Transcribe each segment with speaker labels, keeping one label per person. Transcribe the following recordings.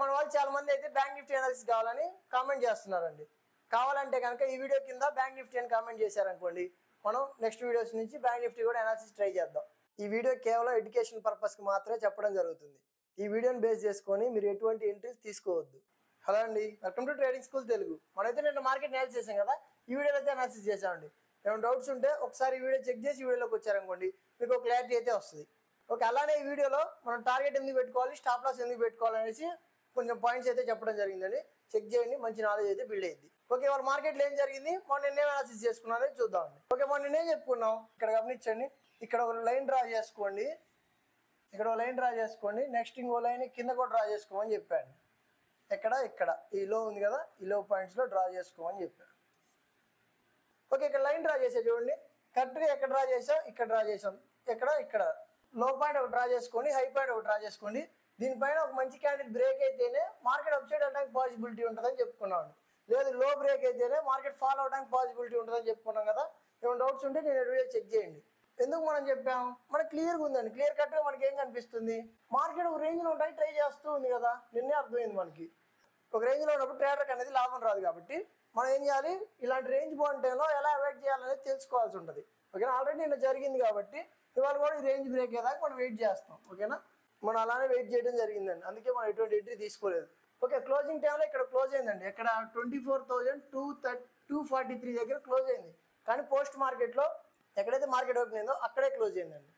Speaker 1: మన వాళ్ళు చాలా మంది అయితే బ్యాంక్ నిఫ్టీ అనాలిసిస్ కావాలని కామెంట్ చేస్తున్నారండి. కావాలంటే కనుక ఈ వీడియో కింద బ్యాంక్ నిఫ్టీ అని కామెంట్ చేశారనుకోండి, మనం నెక్స్ట్ వీడియోస్ నుంచి బ్యాంక్ నిఫ్టీ కూడా అనాలిసిస్ ట్రై చేద్దాం. ఈ వీడియో కేవలం ఎడ్యుకేషన్ పర్పస్కి మాత్రమే చెప్పడం జరుగుతుంది. ఈ వీడియోని బేస్ చేసుకొని మీరు ఎటువంటి ఎంట్రీస్ తీసుకోవద్దు. హలో అండి, welcome to trading school Telugu. మనమైతే నిన్న మార్కెట్ అనాలిసిస్ చేసాం కదా, ఈ వీడియోలో అయితే అనాలిసిస్ చేసామండి. ఏమైనా డౌట్స్ ఉంటే ఒకసారి ఈ వీడియో చెక్ చేసి ఈ వీడియోలోకి వచ్చారనుకోండి, మీకు క్లారిటీ అయితే వస్తుంది. ఓకే, అలానే ఈ వీడియోలో మనం టార్గెట్ ఎందుకు పెట్టుకోవాలి, స్టాప్ లాస్ ఎందుకు పెట్టుకోవాలి అనేసి కొంచెం పాయింట్స్ అయితే చెప్పడం జరిగిందండి. చెక్ చేయండి, మంచి నాలెడ్జ్ అయితే బిల్డ్ అయ్యింది. ఓకే, వాళ్ళ మార్కెట్లో ఏం జరిగింది, మనం నిన్నే అనాలిసిస్ చేసుకున్నామని చూద్దామండి. ఓకే, మనం నిన్నేం చెప్పుకున్నాం, ఇక్కడ గమనించండి. ఇక్కడ ఒక లైన్ డ్రా చేసుకోండి, ఇక్కడ ఒక లైన్ డ్రా చేసుకోండి, నెక్స్ట్ ఇంకో లైన్ కింద కూడా డ్రా చేసుకోమని చెప్పాను. ఇక్కడ ఈ లో ఉంది కదా, ఈ లో పాయింట్స్లో డ్రా చేసుకోమని చెప్పాను. ఓకే, ఇక్కడ లైన్ డ్రా చేసే చూడండి, కరెక్ట్గా ఎక్కడ డ్రా చేసాం, ఇక్కడ డ్రా చేసాం. ఇక్కడ లో పాయింట్ ఒకటి డ్రా చేసుకోండి, హై పాయింట్ ఒకటి డ్రా చేసుకోండి. దీనిపైన ఒక మంచి క్యాండిల్ బ్రేక్ అయితేనే మార్కెట్ అప్ సైడ్ వెళ్ళడానికి పాసిబిలిటీ ఉంటుందని చెప్పుకున్నాం. లేదు లో బ్రేక్ అయితేనే మార్కెట్ ఫాలో అవడానికి పాసిబిలిటీ ఉంటుందని చెప్పుకున్నాం కదా. ఏమైనా డౌట్స్ ఉంటే నేను వీడియో చెక్ చేయండి. ఎందుకు మనం చెప్పాము, మనకు క్లియర్గా ఉందండి. క్లియర్ కట్గా మనకి ఏం కనిపిస్తుంది, మార్కెట్ ఒక రేంజ్లో ఉండడానికి ట్రై చేస్తూ ఉంది కదా. నిన్నే అర్థమైంది మనకి. ఒక రేంజ్లో ఉన్నప్పుడు ట్రేడర్కి అనేది లాభం రాదు. కాబట్టి మనం ఏం చేయాలి, ఇలాంటి రేంజ్ బాగుంటేనో ఎలా అవాయిడ్ చేయాలనేది తెలుసుకోవాల్సి ఉంటుంది. ఓకేనా, ఆల్రెడీ నిన్న జరిగింది కాబట్టి ఇవాళ కూడా ఈ రేంజ్ బ్రేక్ అయ్యేదాకా మనం వెయిట్ చేస్తాం. ఓకేనా, మనం అలానే వెయిట్ చేయడం జరిగిందండి. అందుకే మనం ఎటువంటి ఎంట్రీ తీసుకోలేదు. ఓకే, క్లోజింగ్ టైంలో ఇక్కడ క్లోజ్ అయిందండి. ఇక్కడ 24,243 దగ్గర క్లోజ్ అయింది. కానీ పోస్ట్ మార్కెట్లో ఎక్కడైతే మార్కెట్ ఓపెన్ అయిందో అక్కడే క్లోజ్ అయిందండి.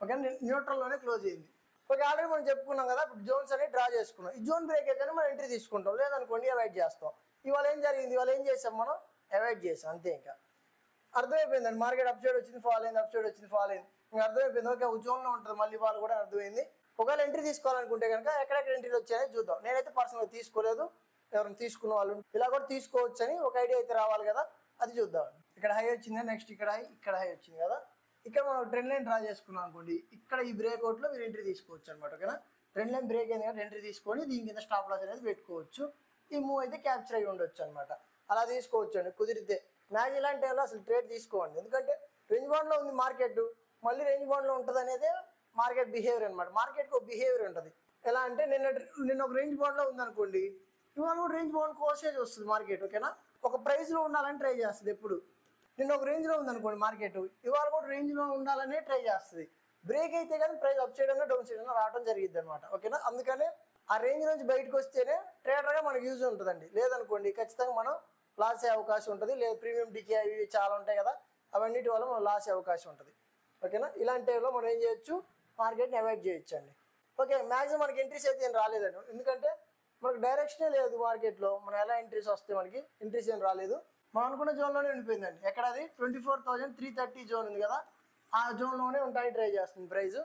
Speaker 1: ఓకే, న్యూట్రల్లోనే క్లోజ్ అయింది. ఓకే, ఆల్రెడీ మనం చెప్పుకున్నాం కదా, ఇప్పుడు జోన్స్ అనేది డ్రా చేసుకున్నాం. ఈ జోన్ బ్రేక్ అయితేనే మనం ఎంట్రీ తీసుకుంటాం, లేదనుకోండి అవాయిడ్ చేస్తాం. ఇవాళ ఏం జరిగింది, ఇవాళ ఏం చేసాం, మనం అవాయిడ్ చేసాం. అంతే, ఇంకా అర్థమైపోయిందండి. మార్కెట్ అప్ సైడ్ వచ్చింది, ఫాల్ అయింది, అప్ సైడ్ వచ్చింది, ఫాల్ అయింది. ఇంకా అర్థమైపోయింది. ఓకే, జోన్లో ఉంటుంది మళ్ళీ వాళ్ళు కూడా అర్థమైంది. ఒకవేళ ఎంట్రీ తీసుకోవాలనుకుంటే కనుక ఎక్కడెక్కడ ఎంట్రీలు వచ్చాయని చూద్దాం. నేనైతే పర్సనల్గా తీసుకోలేదు, ఎవరైనా తీసుకున్న వాళ్ళు ఇలా కూడా తీసుకోవచ్చు అని ఒక ఐడియా అయితే రావాలి కదా, అది చూద్దాం. ఇక్కడ హై వచ్చింది, నెక్స్ట్ ఇక్కడ హై వచ్చింది కదా. ఇక్కడ మనం ట్రెండ్ లైన్ డ్రా చేసుకున్నాం అనుకోండి, ఇక్కడ ఈ బ్రేక్అవుట్లో మీరు ఎంట్రీ తీసుకోవచ్చు అనమాట. ఓకేనా, ట్రెండ్ లైన్ బ్రేక్ అయింది కాబట్టి ఎంట్రీ తీసుకొని దీని కింద స్టాప్ లాస్ అనేది పెట్టుకోవచ్చు. ఈ మూవ్ అయితే క్యాప్చర్ అయ్యి ఉండొచ్చు అనమాట. అలా తీసుకోవచ్చు అండి కుదిరితే. మ్యాచ్ ఇలాంటి వాళ్ళు అసలు ట్రేడ్ తీసుకోండి, ఎందుకంటే రేంజ్ బౌండ్లో ఉంది మార్కెట్, మళ్ళీ రేంజ్ బౌండ్లో ఉంటుంది అనేది మార్కెట్ బిహేవియర్ అనమాట. మార్కెట్కి ఒక బిహేవియర్ ఉంటుంది. ఎలా అంటే నిన్న ఒక రేంజ్ బౌండ్లో ఉందనుకోండి, ఇవాళ కూడా రేంజ్ బౌండ్ కోసేజ్ వస్తుంది మార్కెట్. ఓకేనా, ఒక ప్రైస్లో ఉండాలని ట్రై చేస్తుంది ఎప్పుడు. నిన్న ఒక రేంజ్లో ఉందనుకోండి మార్కెట్, ఇవాళ కూడా రేంజ్లో ఉండాలనే ట్రై చేస్తుంది. బ్రేక్ అయితే కానీ ప్రైస్ అప్ సైడ్ అన్నా డౌన్ సైడ్ అన్నా రావడం జరిగింది అనమాట. ఓకేనా, అందుకనే ఆ రేంజ్ నుంచి బయటకు వస్తేనే ట్రేడర్గా మనకు యూజ్ ఉంటుందండి. లేదనుకోండి ఖచ్చితంగా మనం లాస్ అయ్యే అవకాశం ఉంటుంది. లేదు ప్రీమియం డికే అవి చాలా ఉంటాయి కదా, అవన్నిటి వల్ల మనం లాస్ అయ్యే అవకాశం ఉంటుంది. ఓకేనా, ఇలాంటి టైంలో మనం ఏం చేయొచ్చు, మార్కెట్ని అవాయిడ్ చేయొచ్చు అండి. ఓకే, మ్యాక్సిమం మనకి ఎంట్రీస్ అయితే ఏం రాలేదండి, ఎందుకంటే మనకు డైరెక్షనే లేదు మార్కెట్లో. మనం ఎలా ఎంట్రీస్ వస్తే మనకి ఎంట్రీస్ ఏం రాలేదు. మనం అనుకున్న జోన్లోనే ఉండిపోయిందండి. ఎక్కడ అది 24,330 జోన్ ఉంది కదా, ఆ జోన్లోనే ఉంటాయి ట్రై చేస్తుంది ప్రైస్.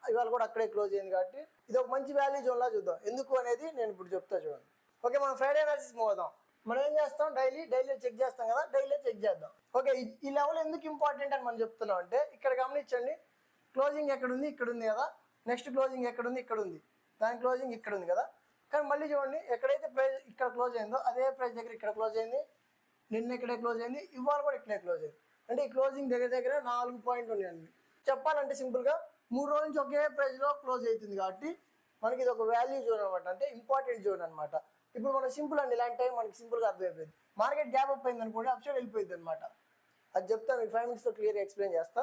Speaker 1: ఇవాళ కూడా అక్కడే క్లోజ్ అయింది కాబట్టి ఇది ఒక మంచి వాల్యూ జోన్లా చూద్దాం. ఎందుకు అనేది నేను ఇప్పుడు చెప్తా చూడండి. ఓకే, మనం ఫ్రైడే అనాలిసిస్ పోదాం. మనం ఏం చేస్తాం, డైలీ చెక్ చేస్తాం కదా, డైలీ చెక్ చేద్దాం. ఓకే, ఈ లెవెల్ ఎందుకు ఇంపార్టెంట్ అని మనం చెప్తున్నాం అంటే, ఇక్కడ గమనించండి, క్లోజింగ్ ఎక్కడ ఉంది, ఇక్కడ ఉంది కదా. నెక్స్ట్ క్లోజింగ్ ఎక్కడ ఉంది, ఇక్కడ ఉంది. దాని క్లోజింగ్ ఇక్కడ ఉంది కదా. కానీ మళ్ళీ చూడండి, ఎక్కడైతే ప్రైస్ ఇక్కడ క్లోజ్ అయిందో అదే ప్రైస్ దగ్గర ఇక్కడ క్లోజ్ అయింది. నిన్న ఇక్కడే క్లోజ్ అయింది, ఇవాళ కూడా ఇక్కడే క్లోజ్ అయింది. అంటే ఈ క్లోజింగ్ దగ్గర 4 పాయింట్లు ఉన్నాయండి. చెప్పాలంటే సింపుల్గా 3 రోజుల నుంచి ఒకే ప్రైస్లో క్లోజ్ అవుతుంది కాబట్టి మనకి ఇది ఒక వాల్యూ జోన్ అనమాట, అంటే ఇంపార్టెంట్ జోన్ అనమాట. ఇప్పుడు మనం సింపుల్ అండి, ఇలాంటి టైం మనకి సింపుల్గా అర్థమైపోయింది. మార్కెట్ గ్యాప్ అప్ అయింది అనుకోండి, అప్ సైడ్ వెళ్ళిపోయింది అనమాట. అది చెప్తాను, మీకు 5 minutesతో క్లియర్గా ఎక్స్ప్లెయిన్ చేస్తా.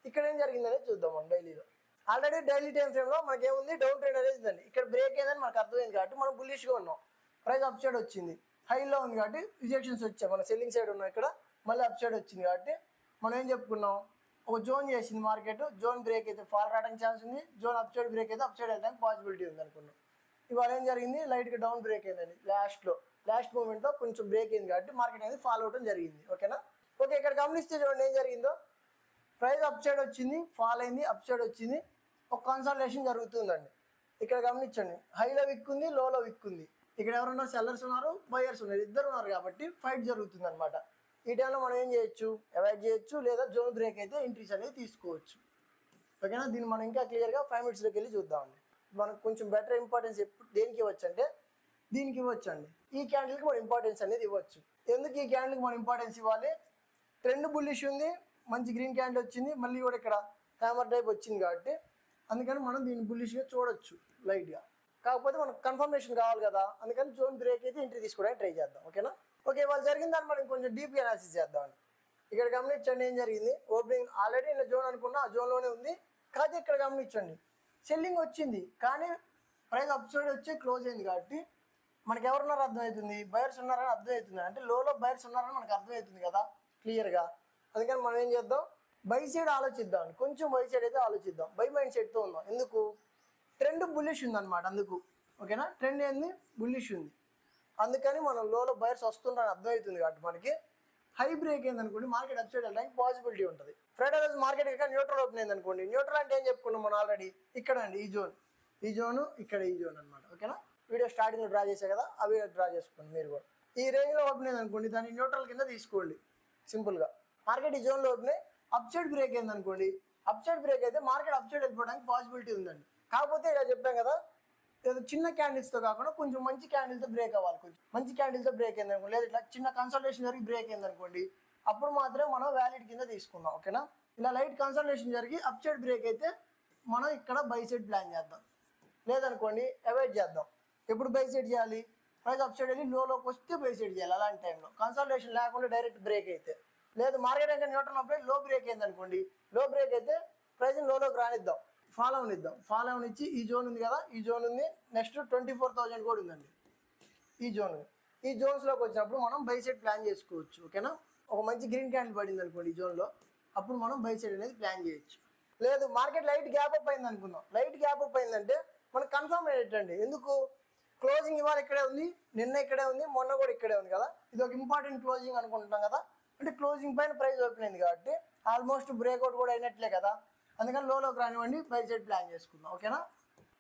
Speaker 1: ఇక్కడ ఏం జరిగిందనేది చూద్దాం మనం డైలీలో. ఆల్రెడీ డైలీ టైం ఫ్రేమ్లో మనకి ఏముంది, డౌన్ ట్రెండ్ అనేది ఉందండి. ఇక్కడ బ్రేక్ అయిందని మనకు అర్థమైంది కాబట్టి మనం బుల్లిష్గా ఉన్నాం. ప్రైస్ అప్ సైడ్ వచ్చింది, హైలో ఉంది కాబట్టి రిజెక్షన్స్ వచ్చాయి. మన సెల్లింగ్ సైడ్ ఉన్నాం, ఇక్కడ మళ్ళీ అప్ సైడ్ వచ్చింది కాబట్టి మనం ఏం చెప్పుకున్నాం, ఒక జోన్ చేసింది మార్కెట్. జోన్ బ్రేక్ అయితే ఫాల్ రావడానికి ఛాన్స్ ఉంది, జోన్ అప్ సైడ్ బ్రేక్ అయితే అప్ సైడ్ వెళ్ళడానికి పాసిబిలిటీ ఉంది అనుకున్నాం. ఇవాళ ఏం జరిగింది, లైట్గా డౌన్ బ్రేక్ అయిందండి. లాస్ట్ మూమెంట్లో కొంచెం బ్రేక్ అయింది కాబట్టి మార్కెట్ అనేది ఫాల్ అవడం జరిగింది. ఓకేనా, ఓకే, ఇక్కడ గమనిస్తే చూడండి ఏం జరిగిందో, ప్రైస్ అప్ సైడ్ వచ్చింది, ఫాల్ అయింది, అప్ సైడ్ వచ్చింది, ఒక కన్సల్టేషన్ జరుగుతుందండి. ఇక్కడ గమనించండి, హైలో విక్కుంది, లోలో విక్కుంది. ఇక్కడ ఎవరున్నారు, సెల్లర్స్ ఉన్నారు, బయర్స్ ఉన్నారు, ఇద్దరు ఉన్నారు కాబట్టి ఫైట్ జరుగుతుంది అనమాట. ఈ టైంలో మనం ఏం చేయొచ్చు, అవాయిడ్ చేయొచ్చు, లేదా జోన్ బ్రేక్ అయితే ఎంట్రీస్ అనేది తీసుకోవచ్చు. ఓకేనా, దీన్ని మనం ఇంకా క్లియర్గా 5 minutesలోకి వెళ్ళి చూద్దామండి. మనకు కొంచెం బెటర్ ఇంపార్టెన్స్ ఎప్పుడు దేనికి ఇవ్వచ్చు అంటే దీనికి ఇవ్వచ్చు అండి. ఈ క్యాండిల్కి మనం ఇంపార్టెన్స్ అనేది ఇవ్వచ్చు. ఎందుకు ఈ క్యాండిల్కి మనం ఇంపార్టెన్స్ ఇవ్వాలి, ట్రెండ్ బుల్లిష్ ఉంది, మంచి గ్రీన్ క్యాండిల్ వచ్చింది, మళ్ళీ కూడా ఇక్కడ హ్యామర్ టైప్ వచ్చింది కాబట్టి అందుకని మనం దీన్ని బుల్లిష్గా చూడొచ్చు లైట్గా. కాకపోతే మనకు కన్ఫర్మేషన్ కావాలి కదా, అందుకని జోన్ బ్రేక్ అయితే ఎంట్రీ తీసుకోవడానికి ట్రై చేద్దాం. ఓకేనా. ఓకే, వాళ్ళు జరిగిన దాన్ని మనం కొంచెం డీప్గా అనాలిసిస్ చేద్దాం. ఇక్కడ గమనించండి ఏం జరిగింది. ఓపెనింగ్ ఆల్రెడీ నేను జోన్ అనుకున్నా, ఆ జోన్లోనే ఉంది. కాకపోతే ఇక్కడ గమనించండి సెల్లింగ్ వచ్చింది, కానీ ప్రైస్ అప్ సైడ్ వచ్చి క్లోజ్ అయింది. కాబట్టి మనకి ఎవరున్నారో అర్థమవుతుంది, బయర్స్ ఉన్నారని అర్థమవుతుంది. అంటే లోలో బయర్స్ ఉన్నారని మనకు అర్థమవుతుంది కదా క్లియర్గా. అందుకని మనం ఏం చేద్దాం, బై సైడ్ ఆలోచిద్దాం, కొంచెం బై సైడ్ అయితే ఆలోచిద్దాం. బై మైండ్ సెట్తో ఉందాం. ఎందుకు, ట్రెండ్ బుల్లిష్ ఉందన్నమాట అందుకు. ఓకేనా, ట్రెండ్ ఏంది, బుల్లిష్ ఉంది. అందుకని మనం లోలో బయర్స్ వస్తుందని అర్థమవుతుంది. కాబట్టి మనకి హై బ్రేక్ అయిందనుకోండి మార్కెట్ అప్ సైడ్ వెళ్ళడానికి పాసిబిలిటీ ఉంటుంది. ఫ్రైడే రోజు మార్కెట్ ఇక్కడ న్యూట్రల్ ఓపెన్ అయింది అనుకోండి. న్యూట్రల్ అంటే ఏం చెప్పుకున్నాం మనం ఆల్రెడీ, ఇక్కడ అండి ఈ జోన్, ఈ జోను, ఇక్కడ ఈ జోన్ అనమాట. ఓకేనా, వీడియో స్టార్టింగ్లో డ్రా చేసే కదా, అవి డ్రా చేసుకోండి మీరు కూడా. ఈ రేంజ్లో ఓపెన్ అయింది అనుకోండి, దాన్ని న్యూట్రల్ కింద తీసుకోండి సింపుల్గా. మార్కెట్ ఈ జోన్లో ఓపెన్ అయ్యి అప్ సైడ్ బ్రేక్ అయింది అనుకోండి, అప్ సైడ్ బ్రేక్ అయితే మార్కెట్ అప్ సైడ్ వెళ్ళిపోవడానికి పాసిబిలిటీ ఉందండి. కాకపోతే ఇలా చెప్పాం కదా, ఏదో చిన్న క్యాండిల్స్తో కాకుండా కొంచెం మంచి క్యాండిల్తో బ్రేక్ అవ్వాలి. కొంచెం మంచి క్యాండిల్తో బ్రేక్ అయింది అనుకోండి, లేదా ఇట్లా చిన్న కన్సల్టేషన్ జరిగి బ్రేక్ అయింది అనుకోండి, అప్పుడు మాత్రమే మనం వ్యాలిడ్ కింద తీసుకుందాం. ఓకేనా, ఇలా లైట్ కన్సల్టేషన్ జరిగి అప్ సైడ్ బ్రేక్ అయితే మనం ఇక్కడ బై సైడ్ ప్లాన్ చేద్దాం. లేదనుకోండి అవాయిడ్ చేద్దాం. ఎప్పుడు బై సైడ్ చేయాలి, ప్రైస్ అప్ సైడ్ వెళ్ళి లోకి వస్తే బై సైడ్ చేయాలి. అలాంటి టైంలో కన్సల్టేషన్ లేకుండా డైరెక్ట్ బ్రేక్ అయితే, లేదు మార్కెట్ ఇంకా న్యూట్రల్ అప్పుడే లో బ్రేక్ అయింది అనుకోండి, లో బ్రేక్ అయితే ప్రైస్ లోకి రానిద్దాం, ఫాలో అవనిద్దాం. ఫాలో అవనిచ్చి ఈ జోన్ ఉంది కదా, ఈ జోన్ ఉంది, నెక్స్ట్ 24,000 కూడా ఉందండి ఈ జోన్. ఈ జోన్స్లోకి వచ్చినప్పుడు మనం బై సైడ్ ప్లాన్ చేసుకోవచ్చు. ఓకేనా, ఒక మంచి గ్రీన్ క్యాండిల్ పడింది అనుకోండి ఈ జోన్లో, అప్పుడు మనం బై సైడ్ అనేది ప్లాన్ చేయొచ్చు. లేదు మార్కెట్ లైట్ గ్యాప్ అప్ అయింది అనుకుందాం, లైట్ గ్యాప్ అప్ అయిందంటే మనకు కన్ఫర్మ్ అయ్యేటండి. ఎందుకు, క్లోజింగ్ ఇవాళ ఇక్కడే ఉంది, నిన్న ఇక్కడే ఉంది, మొన్న కూడా ఇక్కడే ఉంది కదా, ఇది ఒక ఇంపార్టెంట్ క్లోజింగ్ అనుకుంటున్నాం కదా. అంటే క్లోజింగ్ పైన ప్రైస్ ఓపెన్ అయింది కాబట్టి ఆల్మోస్ట్ బ్రేక్అవుట్ కూడా అయినట్లే కదా. అందుకని లోకి రానివ్వండి, బై సైడ్ ప్లాన్ చేసుకుందాం. ఓకేనా,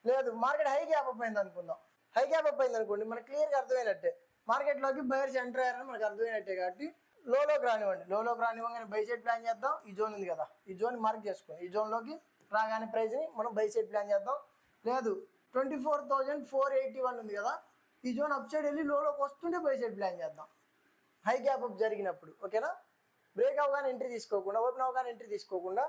Speaker 1: లేదు మార్కెట్ హై గ్యాప్ అప్ అయింది అనుకుందాం, హై గ్యాప్ అప్ అయింది అనుకోండి, మనకు క్లియర్గా అర్థమైనట్టే మార్కెట్లోకి బయర్స్ ఎంటర్ అయ్యారని మనకు అర్థమైనట్టే. కాబట్టి లోకి రానివ్వండి, లోకి రానివ్వగానే బై సైడ్ ప్లాన్ చేద్దాం. ఈ జోన్ ఉంది కదా, ఈ జోన్ మార్క్ చేసుకోండి, ఈ జోన్లోకి రాగానే ప్రైస్ని మనం బై సైడ్ ప్లాన్ చేద్దాం. లేదు 24,481 ఉంది కదా, ఈ జోన్ అప్ సైడ్ వెళ్ళి లోకి వస్తుంటే బై సైడ్ ప్లాన్ చేద్దాం హై గ్యాప్ అప్ జరిగినప్పుడు. ఓకేనా, బ్రేక్ అవగానే ఎంట్రీ తీసుకోకుండా, ఓపెన్ అవగానే ఎంట్రీ తీసుకోకుండా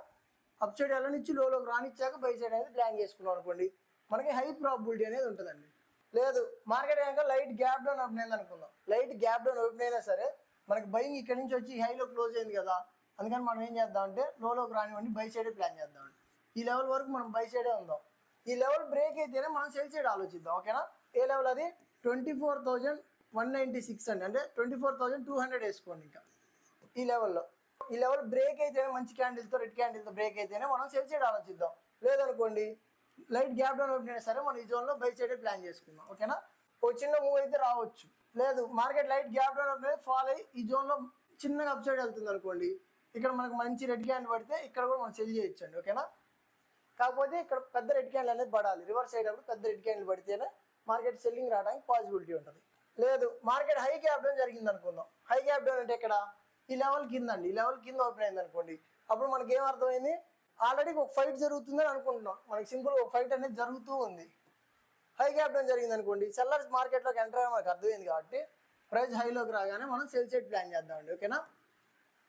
Speaker 1: అప్ సైడ్ వెళ్ళనిచ్చి లోకి రానిచ్చాక బై సైడ్ అనేది ప్లాన్ చేసుకున్నాం అనుకోండి, మనకి హై ప్రాబిలిటీ అనేది ఉంటుందండి. లేదు మార్కెట్ కనుక లైట్ గ్యాప్ డౌన్ ఓపెన్ అయింది అనుకుందాం, లైట్ గ్యాప్ డౌన్ ఓపెన్ అయినా సరే మనకి బయింగ్ ఇక్కడ నుంచి వచ్చి హైలో క్లోజ్ అయింది కదా, అందుకని మనం ఏం చేద్దామంటే లోకి రానివ్వండి, బై సైడే ప్లాన్ చేద్దామండి. ఈ లెవెల్ వరకు మనం బై సైడే ఉందాం. ఈ లెవెల్ బ్రేక్ అయితేనే మనం సెల్ సైడ్ ఆలోచిద్దాం. ఓకేనా, ఏ లెవెల్ అది 24,196 అండి, అంటే 24,200 వేసుకోండి. ఇంకా ఈ లెవెల్లో, ఈ లెవెల్ బ్రేక్ అయితేనే మంచి క్యాండిల్తో, రెడ్ క్యాండిల్తో బ్రేక్ అయితేనే మనం సెల్ సైడ్ ఆలోచిద్దాం. లేదనుకోండి లైట్ గ్యాప్ డౌన్ ఓపెన్ అయినా సరే మనం ఈ జోన్లో బై సైడే ప్లాన్ చేసుకుందాం. ఓకేనా, ఒక చిన్న మూవ్ అయితే రావచ్చు. లేదు market light gap down open fall అయ్యి ఈ జోన్లో చిన్నగా అప్ సైడ్ వెళ్తుంది అనుకోండి, ఇక్కడ మనకు మంచి రెడ్ క్యాండిల్ పడితే ఇక్కడ కూడా మనం సెల్ చేయొచ్చండి. ఓకేనా, కాకపోతే ఇక్కడ పెద్ద రెడ్ క్యాండిల్ అనేది పడాలి, రివర్స్ అయ్యేటప్పుడు పెద్ద రెడ్ క్యాండిల్ పడితేనే మార్కెట్ సెల్లింగ్ రావడానికి పాసిబిలిటీ ఉంటుంది. లేదు మార్కెట్ హై గ్యాప్ డౌన్ జరిగింది అనుకుందాం, హై గ్యాప్ డౌన్ అంటే ఇక్కడ ఈ లెవెల్ కింద అండి, ఈ లెవెల్ కింద ఓపెన్ అయింది అనుకోండి, అప్పుడు మనకి ఏం అర్థమైంది, ఆల్రెడీ ఒక ఫైట్ జరుగుతుందని అనుకుంటున్నాం, మనకి సింపుల్ ఒక ఫైట్ అనేది జరుగుతూ ఉంది. హై గ్యాప్ డౌన్ జరిగింది అనుకోండి, సెల్లర్స్ మార్కెట్లోకి ఎంటర్ అయ్యే మనకు అర్థమైంది. కాబట్టి ప్రైస్ హైలోకి రాగానే మనం సెల్ సైడ్ ప్లాన్ చేద్దామండి. ఓకేనా,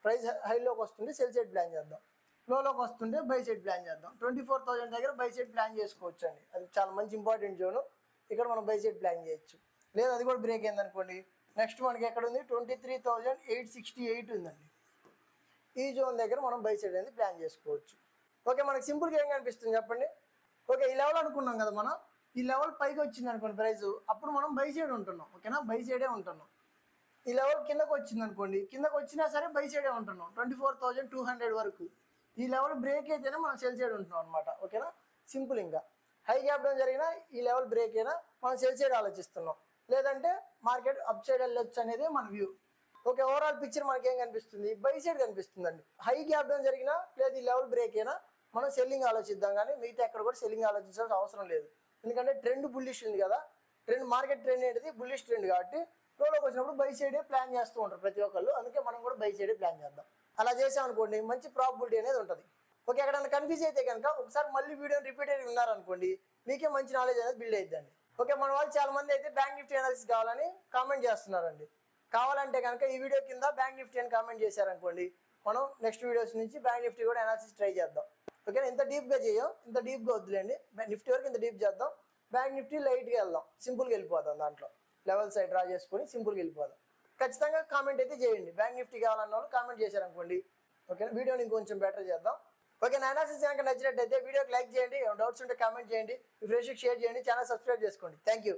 Speaker 1: ప్రైస్ హైలోకి వస్తుంటే సెల్ సైడ్ ప్లాన్ చేద్దాం, లోకి వస్తుంటే బై సైడ్ ప్లాన్ చేద్దాం. 24,000 దగ్గర బై సైడ్ ప్లాన్ చేసుకోవచ్చు అండి, అది చాలా మంచి ఇంపార్టెంట్ జోను, ఇక్కడ మనం బై సైడ్ ప్లాన్ చేయొచ్చు. లేదు అది కూడా బ్రేక్ అయింది అనుకోండి, నెక్స్ట్ మనకి ఎక్కడ ఉంది 23,868 ఉందండి, ఈ జోన్ దగ్గర మనం బై సైడ్ అనేది ప్లాన్ చేసుకోవచ్చు. ఓకే, మనకి సింపుల్గా ఏం కనిపిస్తుంది చెప్పండి. ఓకే, ఈ లెవెల్ అనుకున్నాం కదా మనం, ఈ లెవెల్ పైకి వచ్చింది అనుకోండి ప్రైస్, అప్పుడు మనం బై సైడ్ ఉంటున్నాం. ఓకేనా, బై సైడే ఉంటున్నాం. ఈ లెవెల్ కిందకు వచ్చింది అనుకోండి, కిందకు వచ్చినా సరే బై సైడే ఉంటున్నాం 24,200 వరకు. ఈ లెవెల్ బ్రేక్ అయితేనే మనం సెల్ సైడ్ ఉంటున్నాం అనమాట. ఓకేనా, సింపుల్. ఇంకా హై గ్యాప్ డౌన్ జరిగినా ఈ లెవెల్ బ్రేక్ అయినా మనం సెల్ సైడ్ ఆలోచిస్తున్నాం, లేదంటే మార్కెట్ అప్ సైడ్ వెళ్ళొచ్చు అనేది మన వ్యూ. ఓకే, ఓవరాల్ పిక్చర్ మనకి ఏం కనిపిస్తుంది, బై సైడ్ కనిపిస్తుందండి. హై గ్యాప్ డౌన్ జరిగినా లేదు ఈ లెవెల్ బ్రేక్ అయినా మనం సెల్లింగ్ ఆలోచిద్దాం, కానీ మిగతా ఎక్కడ కూడా సెల్లింగ్ ఆలోచించాల్సిన అవసరం లేదు. ఎందుకంటే ట్రెండ్ బుల్లిష్ ఉంది కదా, ట్రెండ్ మార్కెట్ ట్రెండ్ అనేది బుల్లిష్ ట్రెండ్ కాబట్టి లోకి వచ్చినప్పుడు బై సైడే ప్లాన్ చేస్తూ ఉంటారు ప్రతి ఒక్కళ్ళు, అందుకే మనం కూడా బై సైడే ప్లాన్ చేద్దాం. అలా చేసాం అనుకోండి మంచి ప్రాబిలిటీ అనేది ఉంటుంది. ఓకే, ఎక్కడైనా కన్ఫ్యూజ్ అయితే కనుక ఒకసారి మళ్ళీ వీడియోని రిపీట్ అయ్యి ఉన్నారనుకోండి, మీకే మంచి నాలెడ్జ్ అనేది బిల్డ్ అవుతుందండి. ఓకే, మన వాళ్ళు చాలా మంది అయితే బ్యాంక్ నిఫ్టీ అనాలిసిస్ కావాలని కామెంట్ చేస్తున్నారండి. కావాలంటే కనుక ఈ వీడియో కింద బ్యాంక్ నిఫ్టీ అని కామెంట్ చేశారనుకోండి, మనం నెక్స్ట్ వీడియోస్ నుంచి బ్యాంక్ నిఫ్టీ కూడా అనాలిసిస్ ట్రై చేద్దాం. ఓకేనా, ఇంత డీప్గా చేయం, ఇంత డీప్గా వద్దులేండి, నిఫ్టీ వరకు ఇంత డీప్ చేద్దాం. బ్యాంక్ నిఫ్టీ లైట్గా వెళ్దాం, సింపుల్గా వెళ్ళిపోదాం, దాంట్లో లెవెల్ సైడ్ డ్రా చేసుకొని సింపుల్గా వెళ్ళిపోదాం. ఖచ్చితంగా కామెంట్ అయితే చేయండి, బ్యాంక్ నిఫ్టీ కావాలన్న వాళ్ళు కామెంట్ చేశారనుకోండి. ఓకేనా, వీడియోని ఇంకొంచెం బెటర్ చేద్దాం. ఓకే, నా అనాలిసిస్ కనుక నచ్చినట్టయితే వీడియోకి లైక్ చేయండి, డౌట్స్ ఉంటే కామెంట్ చేయండి, మీ ఫ్రెండ్స్కి షేర్ చేయండి, ఛానల్ సబ్స్క్రైబ్ చేసుకోండి. Thank you.